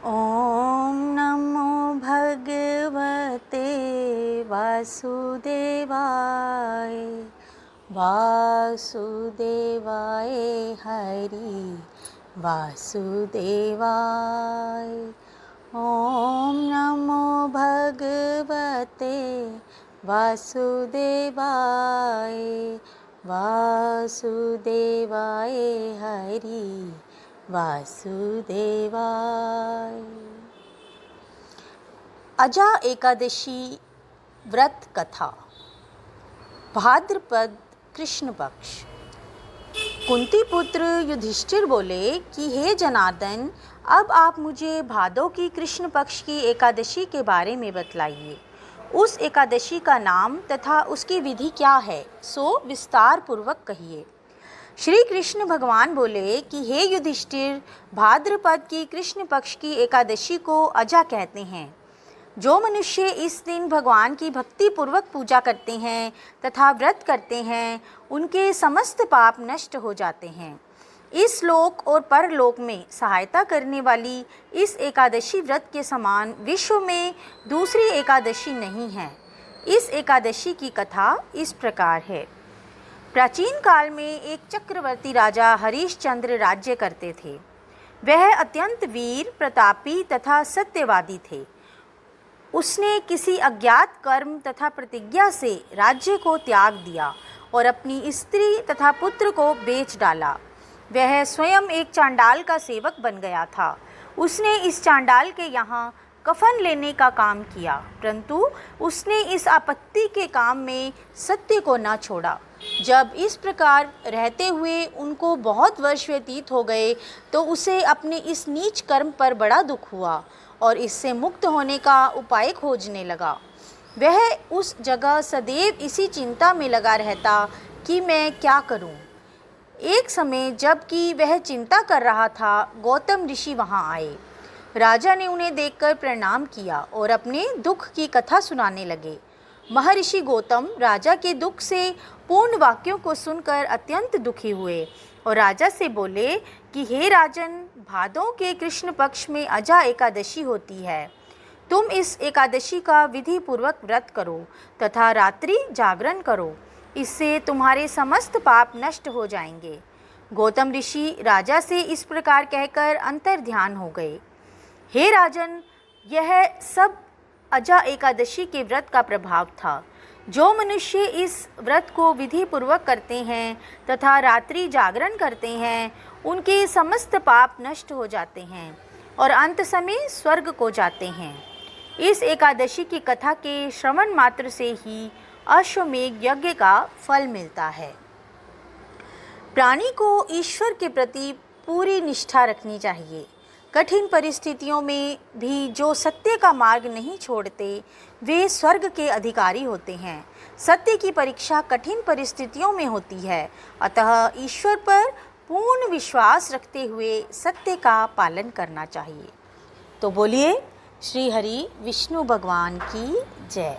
ॐ नमो भगवते वासुदेवाय वासुदेवाय हरि वासुदेवाय। ॐ नमो भगवते वासुदेवाय वासुदेवाय हरि वासुदेवाय। अजा एकादशी व्रत कथा। भाद्रपद कृष्ण पक्ष। कुंती पुत्र युधिष्ठिर बोले कि हे जनार्दन, अब आप मुझे भादों की कृष्ण पक्ष की एकादशी के बारे में बतलाइए। उस एकादशी का नाम तथा उसकी विधि क्या है, सो विस्तार पूर्वक कहिए। श्री कृष्ण भगवान बोले कि हे युधिष्ठिर, भाद्रपद की कृष्ण पक्ष की एकादशी को अजा कहते हैं। जो मनुष्य इस दिन भगवान की भक्ति पूर्वक पूजा करते हैं तथा व्रत करते हैं, उनके समस्त पाप नष्ट हो जाते हैं। इस लोक और परलोक में सहायता करने वाली इस एकादशी व्रत के समान विश्व में दूसरी एकादशी नहीं है। इस एकादशी की कथा इस प्रकार है। प्राचीन काल में एक चक्रवर्ती राजा हरिश्चंद्र राज्य करते थे। वह अत्यंत वीर, प्रतापी तथा सत्यवादी थे। उसने किसी अज्ञात कर्म तथा प्रतिज्ञा से राज्य को त्याग दिया और अपनी स्त्री तथा पुत्र को बेच डाला। वह स्वयं एक चांडाल का सेवक बन गया था। उसने इस चांडाल के यहाँ कफन लेने का काम किया, परंतु उसने इस आपत्ति के काम में सत्य को न छोड़ा। जब इस प्रकार रहते हुए उनको बहुत वर्ष व्यतीत हो गए तो उसे अपने इस नीच कर्म पर बड़ा दुख हुआ और इससे मुक्त होने का उपाय खोजने लगा। वह उस जगह सदैव इसी चिंता में लगा रहता कि मैं क्या करूं। एक समय जबकि वह चिंता कर रहा था, गौतम ऋषि वहां आए। राजा ने उन्हें देखकर प्रणाम किया और अपने दुख की कथा सुनाने लगे। महर्षि गौतम राजा के दुख से पूर्ण वाक्यों को सुनकर अत्यंत दुखी हुए और राजा से बोले कि हे राजन, भादों के कृष्ण पक्ष में अजा एकादशी होती है। तुम इस एकादशी का विधि पूर्वक व्रत करो तथा रात्रि जागरण करो। इससे तुम्हारे समस्त पाप नष्ट हो जाएंगे। गौतम ऋषि राजा से इस प्रकार कहकर अंतर ध्यान हो गए। हे राजन, यह सब अजा एकादशी के व्रत का प्रभाव था। जो मनुष्य इस व्रत को विधि पूर्वक करते हैं तथा रात्रि जागरण करते हैं, उनके समस्त पाप नष्ट हो जाते हैं और अंत समय स्वर्ग को जाते हैं। इस एकादशी की कथा के श्रवण मात्र से ही अश्वमेध यज्ञ का फल मिलता है। प्राणी को ईश्वर के प्रति पूरी निष्ठा रखनी चाहिए। कठिन परिस्थितियों में भी जो सत्य का मार्ग नहीं छोड़ते, वे स्वर्ग के अधिकारी होते हैं। सत्य की परीक्षा कठिन परिस्थितियों में होती है, अतः ईश्वर पर पूर्ण विश्वास रखते हुए सत्य का पालन करना चाहिए। तो बोलिए, श्री हरि विष्णु भगवान की जय।